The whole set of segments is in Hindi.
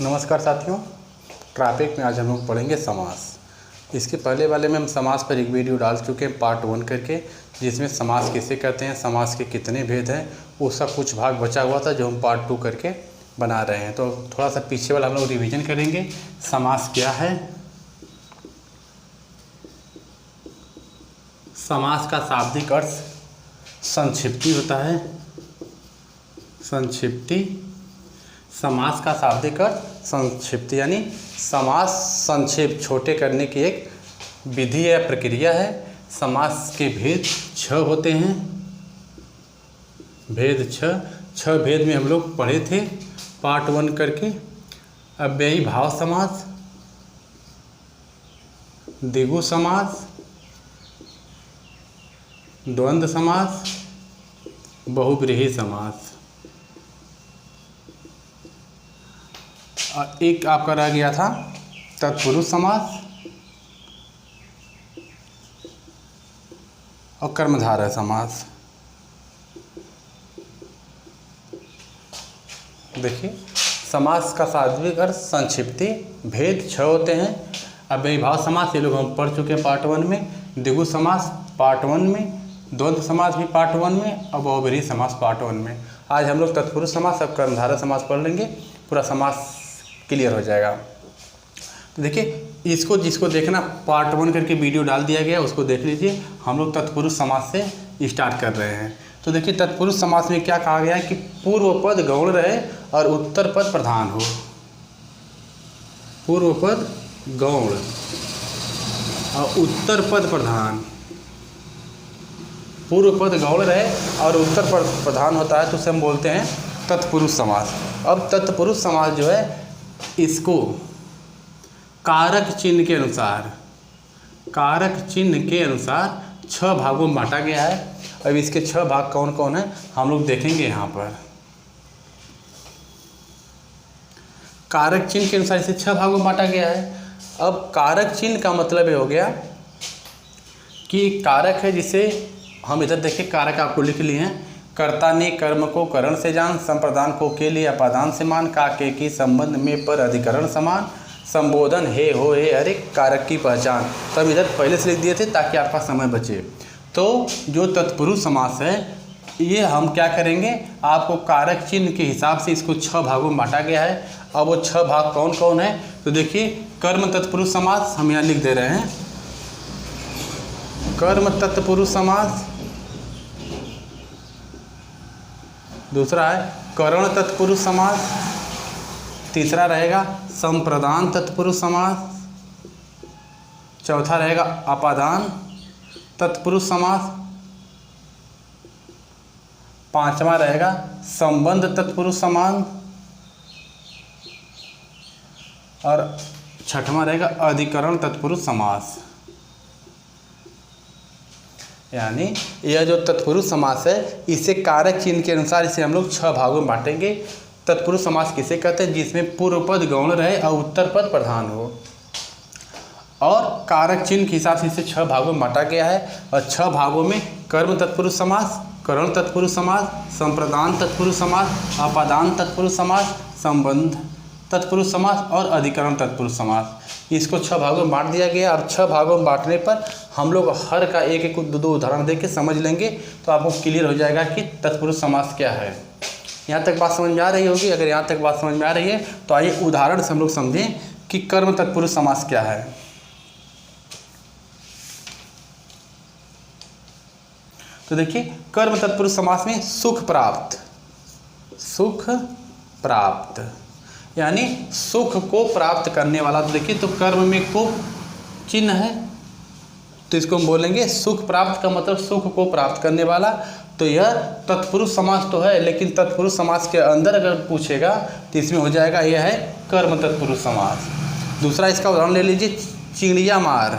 नमस्कार साथियों, ट्रैफिक में आज हम लोग पढ़ेंगे समास। इसके पहले वाले में हम समास पर एक वीडियो डाल चुके हैं पार्ट 1 करके, जिसमें समास किसे कहते हैं, समास के कितने भेद हैं, उसका कुछ भाग बचा हुआ था जो हम पार्ट 2 करके बना रहे हैं। तो थोड़ा सा पीछे वाला हम लोग रिवीजन करेंगे। समास क्या है? समास का शाब्दिक अर्थ संक्षिप्ति होता है। संक्षिप्ति, समास का शाब्दिक अर्थ संक्षिप्ति यानी समास संक्षेप छोटे करने की एक विधि या प्रक्रिया है। समास के भेद 6 होते हैं। भेद 6 भेद में हम लोग पढ़े थे पार्ट 1 करके। अव्ययी भाव समास, द्विगु समास, द्वंद्व समास, बहुब्रीहि समास। एक आपका रह गया था तत्पुरुष समास और कर्मधारय समास। देखिए, समास का शाब्दिक अर्थ संक्षिप्ति, भेद 6 होते हैं। अव्ययी भाव समास ये लोग हम पढ़ चुके हैं पार्ट 1 में। द्विगु समास पार्ट 1 में, द्वंद्व समास भी पार्ट 1 में और बहुब्रीहि समास पार्ट 1 में। आज हम लोग तत्पुरुष समास और कर्मधारय समास पढ़ लेंगे, पूरा समास क्लियर हो जाएगा। तो देखिए, इसको जिसको देखना पार्ट 1 करके वीडियो डाल दिया गया उसको देख लीजिए। हम लोग तत्पुरुष समास से स्टार्ट कर रहे हैं। तो देखिए, तत्पुरुष समास में क्या कहा गया है कि पूर्व पद गौण रहे और उत्तर पद प्रधान हो। पूर्व पद गौण और उत्तर पद प्रधान। पूर्व पद गौण रहे और उत्तर पद प्रधान होता है तो उसे हम बोलते हैं तत्पुरुष समास। अब तत्पुरुष समास जो है, इसको कारक चिन्ह के अनुसार, कारक चिन्ह के अनुसार 6 भागों में बांटा गया है। अब इसके 6 भाग कौन कौन है हम लोग देखेंगे यहाँ पर। कारक चिन्ह के अनुसार इसे 6 भागों में बांटा गया है। अब कारक चिन्ह का मतलब ये हो गया कि कारक है जिसे हम इधर देखिए, कारक आपको लिख लिए हैं। कर्ता ने कर्म को करण से जान, संप्रदान को के लिए अपादान से मान, काके की संबंध में पर अधिकरण समान, संबोधन हे हो हे अरे कारक की पहचान। तो हम इधर पहले से लिख दिए थे ताकि आपका समय बचे। तो जो तत्पुरुष समास है ये हम क्या करेंगे, आपको कारक चिन्ह के हिसाब से इसको 6 भागों में बांटा गया है। अब वो 6 भाग कौन कौन है तो देखिए, कर्म तत्पुरुष समास हम यहाँ लिख दे रहे हैं। कर्म तत्पुरुष समास, दूसरा है करण तत्पुरुष समास, तीसरा रहेगा संप्रदान तत्पुरुष समास, चौथा रहेगा अपादान तत्पुरुष समास, पांचवा रहेगा संबंध तत्पुरुष समास और छठवां रहेगा अधिकरण तत्पुरुष समास। यानी यह जो तत्पुरुष समास है इसे कारक चिन्ह के अनुसार इसे हम लोग 6 भागों में बांटेंगे। तत्पुरुष समास किसे कहते हैं? जिसमें पूर्व पद गौण रहे और उत्तर पद प्रधान हो। और कारक चिन्ह के हिसाब से इसे 6 भागों में बांटा गया है। और 6 भागों में कर्म तत्पुरुष समास, करण तत्पुरुष समास, संप्रदान तत्पुरुष समास, अपादान तत्पुरुष समास, संबंध तत्पुरुष समास और अधिकरण तत्पुरुष समास। इसको 6 भागों में बांट दिया गया। अब 6 भागों में बांटने पर हम लोग हर का एक एक 2 उदाहरण दे के समझ लेंगे तो आपको क्लियर हो जाएगा कि तत्पुरुष समास क्या है। यहाँ तक बात समझ में आ रही होगी। अगर यहाँ तक बात समझ में आ रही है तो आइए उदाहरण से हम लोग समझें कि कर्म तत्पुरुष समास क्या है। तो देखिए, कर्म तत्पुरुष समास में सुख प्राप्त, सुख प्राप्त यानी सुख को प्राप्त करने वाला। तो देखिए, तो कर्म में को चिन्ह है तो इसको हम बोलेंगे सुख प्राप्त का मतलब सुख को प्राप्त करने वाला। तो यह तत्पुरुष समास तो है, लेकिन तत्पुरुष समास के अंदर अगर पूछेगा तो इसमें हो जाएगा यह है कर्म तत्पुरुष समास। दूसरा इसका उदाहरण ले लीजिए, चिड़िया मार।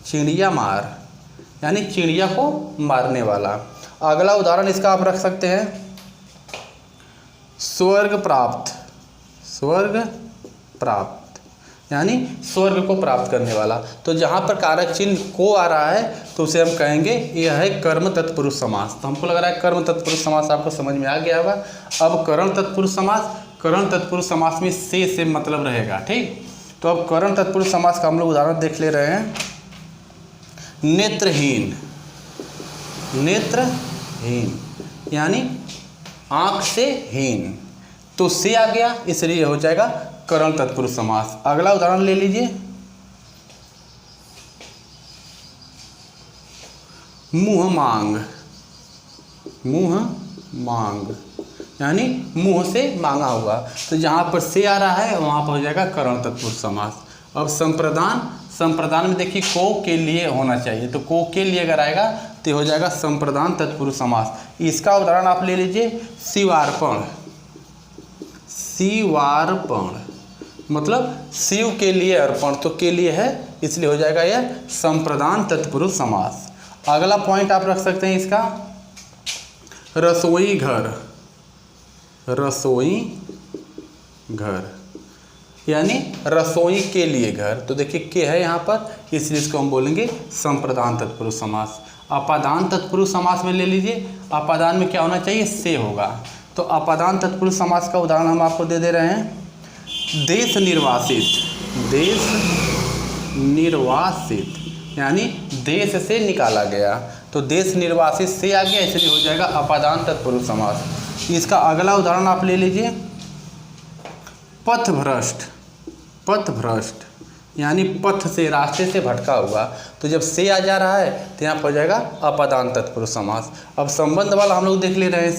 चिड़िया मार यानी चिड़िया को मारने वाला। अगला उदाहरण इसका आप रख सकते हैं स्वर्ग प्राप्त। स्वर्ग प्राप्त यानी स्वर्ग को प्राप्त करने वाला। तो जहाँ पर कारक चिन्ह को आ रहा है तो उसे हम कहेंगे यह है कर्म तत्पुरुष समास। तो हमको लग रहा है कर्म तत्पुरुष समास आपको समझ में आ गया होगा। अब करण तत्पुरुष समास, करण तत्पुरुष समास में से मतलब रहेगा। ठीक, तो अब करण तत्पुरुष समास का हम लोग उदाहरण देख ले रहे हैं। नेत्रहीन, नेत्रहीन यानी आँख से हीन, तो से आ गया इसलिए हो जाएगा करण तत्पुरुष समास। अगला उदाहरण ले लीजिए, मुँह मांग, मुँह मांग यानी मुँह से मांगा हुआ, तो जहाँ पर से आ रहा है वहाँ पर हो जाएगा करण तत्पुरुष समास। अब संप्रदान, संप्रदान में देखिए को के लिए होना चाहिए, तो को के लिए अगर आएगा तो हो जाएगा संप्रदान तत्पुरुष समास। इसका उदाहरण आप ले लीजिए, शिवार्पण, शिवार्पण मतलब शिव के लिए अर्पण, तो के लिए है इसलिए हो जाएगा यह संप्रदान तत्पुरुष समास। अगला पॉइंट आप रख सकते हैं इसका, रसोई घर, रसोई घर यानी रसोई के लिए घर, तो देखिए के है यहाँ पर इसलिए इसको हम बोलेंगे संप्रदान तत्पुरुष समास। अपादान तत्पुरुष समास में ले लीजिए, अपादान में क्या होना चाहिए, से होगा, तो अपादान तत्पुरुष समास का उदाहरण हम आपको दे रहे हैं। देश निर्वासित, देश निर्वासित यानी देश से निकाला गया, तो देश निर्वासित से आ गया इसलिए हो जाएगा अपादान तत्पुरुष समास। इसका अगला उदाहरण आप ले लीजिए, पथभ्रष्ट, पथभ्रष्ट यानी पथ से, रास्ते से भटका हुआ, तो जब से आ जा रहा है तो यहाँ पर हो जाएगा अपादान तत्पुरुष समास। अब संबंध वाला हम लोग देख ले रहे हैं,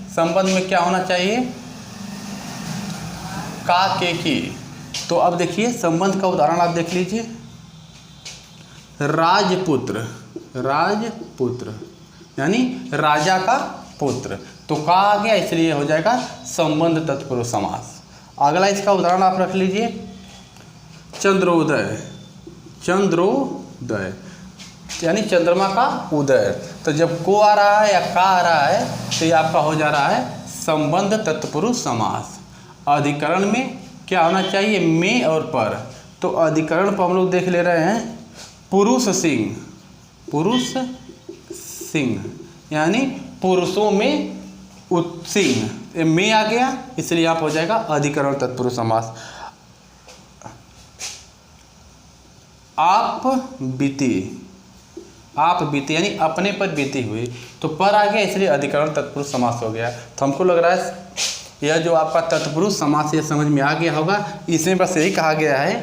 संबंध में क्या होना चाहिए, का के की, तो अब देखिए संबंध का उदाहरण आप देख लीजिए, राजपुत्र, राजपुत्र यानी राजा का पुत्र, तो का आ गया इसलिए हो जाएगा संबंध तत्पुरुष समास। अगला इसका उदाहरण आप रख लीजिए, चंद्रोदय, चंद्रोदय यानी चंद्रमा का उदय, तो जब को आ रहा है या का आ रहा है तो ये आपका हो जा रहा है संबंध तत्पुरुष समास। अधिकरण में क्या होना चाहिए, में और पर, तो अधिकरण पर हम लोग देख ले रहे हैं, पुरुष सिंह, पुरुष सिंह यानी पुरुषों में सिंह, में आ गया इसलिए आप हो जाएगा अधिकरण तत्पुरुष समास। आप बीती, आप बीती यानी अपने पर बीती हुई, तो पर आ गया इसलिए अधिकरण तत्पुरुष समास हो गया। तो हमको लग रहा है यह जो आपका तत्पुरुष समास ये समझ में आ गया होगा। इसमें बस यही कहा गया है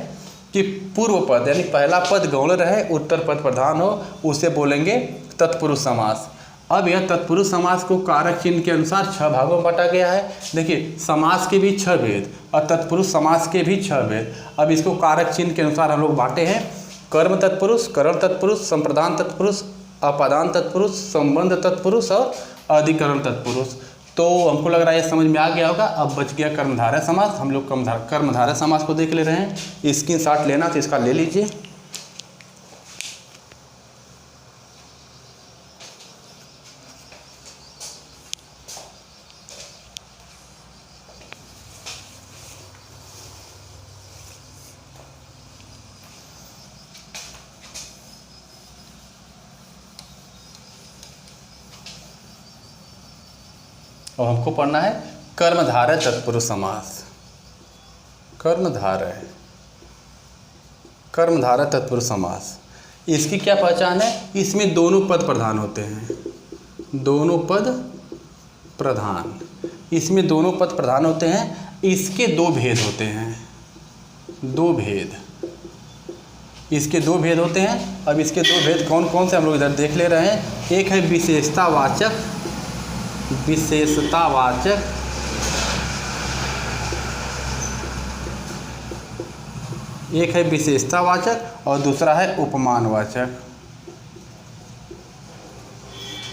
कि पूर्व पद यानी पहला पद गौण रहे, उत्तर पद प्रधान हो, उसे बोलेंगे तत्पुरुष समास। अब यह तत्पुरुष समास को कारक चिन्ह के अनुसार 6 भागों में बांटा गया है। देखिए समास के भी 6 भेद और तत्पुरुष समास के भी 6 भेद। अब इसको कारक चिन्ह के अनुसार हम लोग बांटे हैं, कर्म तत्पुरुष, करण तत्पुरुष, संप्रदान तत्पुरुष, अपादान तत्पुरुष, संबंध तत्पुरुष और अधिकरण तत्पुरुष। तो हमको लग रहा है ये समझ में आ गया होगा। अब बच गया कर्मधारय समास। हम लोग कर्मधारय समास को देख ले रहे हैं। स्क्रीनशॉट लेना तो इसका ले लीजिए। और हमको पढ़ना है कर्मधारय तत्पुरुष समास। कर्मधारय, कर्मधारय तत्पुरुष समास, इसकी क्या पहचान है? इसमें दोनों पद प्रधान होते हैं, दोनों पद प्रधान, इसमें दोनों पद प्रधान होते हैं। इसके 2 भेद होते हैं, 2 भेद, इसके 2 भेद होते हैं। अब इसके 2 भेद कौन कौन से हम लोग इधर देख ले रहे हैं। एक है विशेषतावाचक, विशेषतावाचक, एक है विशेषतावाचक और दूसरा है उपमानवाचक।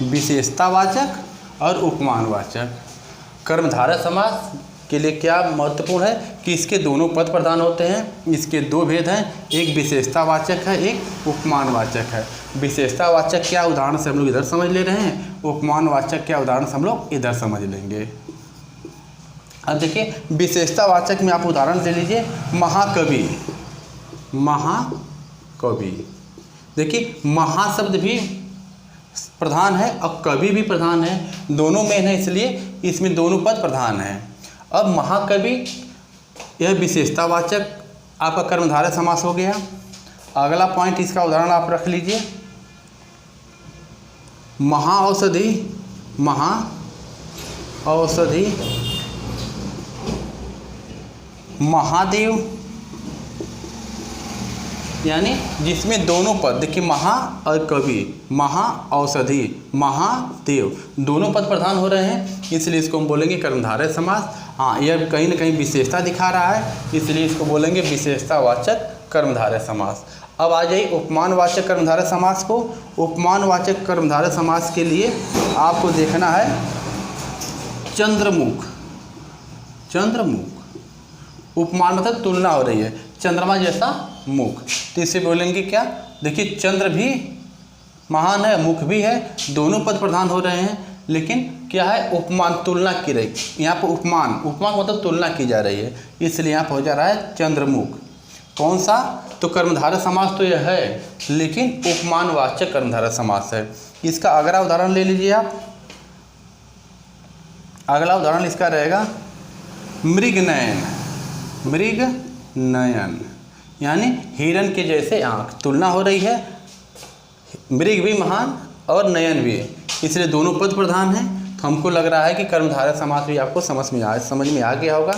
विशेषतावाचक और उपमानवाचक। कर्मधारय समास के लिए क्या महत्वपूर्ण है कि इसके दोनों पद प्रधान होते हैं। इसके 2 भेद हैं, एक विशेषतावाचक है, एक उपमानवाचक है। विशेषतावाचक क्या उदाहरण से हम लोग इधर समझ ले रहे हैं, उपमानवाचक क्या उदाहरण से हम लोग इधर समझ लेंगे। अब देखिए विशेषतावाचक में आप उदाहरण ले लीजिए, महाकवि, महाकवि। देखिए महाशब्द भी प्रधान है और कवि भी प्रधान है, दोनों में है, इसलिए इसमें दोनों पद प्रधान हैं। अब महाकवि यह विशेषतावाचक आपका कर्मधारय समास हो गया। अगला पॉइंट इसका उदाहरण आप रख लीजिए, महाऔषधि, महाऔषधि महादेव, यानी जिसमें दोनों पद, देखिए महा और कवि, महाऔषधि महादेव दोनों पद प्रधान हो रहे हैं, इसलिए इसको हम बोलेंगे कर्मधारय समास। हाँ, यह कहीं ना कहीं विशेषता दिखा रहा है, इसलिए इसको बोलेंगे विशेषतावाचक कर्मधारय समास। अब आ जाइए उपमानवाचक कर्मधारय समास को। उपमानवाचक कर्मधारय समास के लिए आपको देखना है चंद्रमुख। चंद्रमुख, उपमान मतलब तुलना हो रही है, चंद्रमा जैसा मुख, तो इसे बोलेंगे क्या, देखिए चंद्र भी महान है, मुख भी है, दोनों पद प्रधान हो रहे हैं, लेकिन क्या है, उपमान, तुलना की रही, यहाँ पर उपमान, उपमान मतलब तुलना की जा रही है, इसलिए यहाँ पर हो जा रहा है चंद्रमुख। कौन सा, तो कर्मधारय समास तो यह है, लेकिन उपमानवाचक कर्मधारय समास है। इसका अगला उदाहरण ले लीजिए आप। अगला उदाहरण इसका रहेगा मृगनयन। मृगनयन यानी हिरण के जैसे आँख, तुलना हो रही है, मृग भी महान और नयन भी है, इसलिए दोनों पद प्रधान हैं, तो हमको लग रहा है कि कर्मधारय समास भी आपको समझ में आ गया होगा।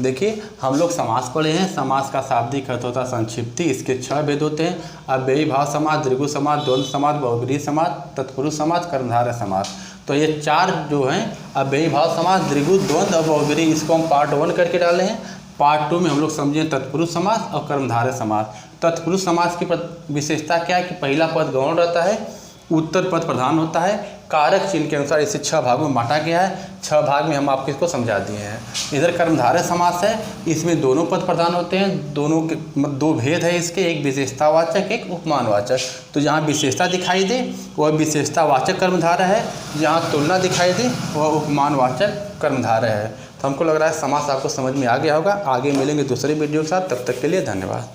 देखिए हम लोग समास पढ़े हैं, समास का शाब्दिक अर्थ होता है संक्षिप्ति, इसके 6 भेद होते हैं, अव्ययी भाव समास, दीर्घु समास, द्वंद्व समास, बहुब्रीहि समास, तत्पुरुष समास, कर्मधारय समास। तो ये 4 जो हैं, अव्ययी भाव समास, दीर्घु, द्वंद्व और बहुब्रीहि, इसको हम पार्ट 1 करके डाले हैं। पार्ट 2 में हम लोग समझें तत्पुरुष समास और कर्मधारय समास। तत्पुरुष समास की विशेषता क्या है कि पहला पद गौण रहता है, उत्तर पद प्रधान होता है, कारक चिन्ह के अनुसार इसे 6 भागों में बांटा गया है, 6 भाग में हम आपको इसको समझा दिए हैं। इधर कर्मधारय समास है, इसमें दोनों पद प्रधान होते हैं, दोनों के 2 भेद है इसके, एक विशेषतावाचक एक उपमानवाचक। तो जहाँ विशेषता दिखाई दे वह विशेषतावाचक कर्मधारय है, जहाँ तुलना दिखाई दे वह उपमानवाचक कर्मधारय है। तो हमको लग रहा है समास आपको समझ में आ गया होगा। आगे मिलेंगे दूसरे वीडियो के साथ, तब तक के लिए धन्यवाद।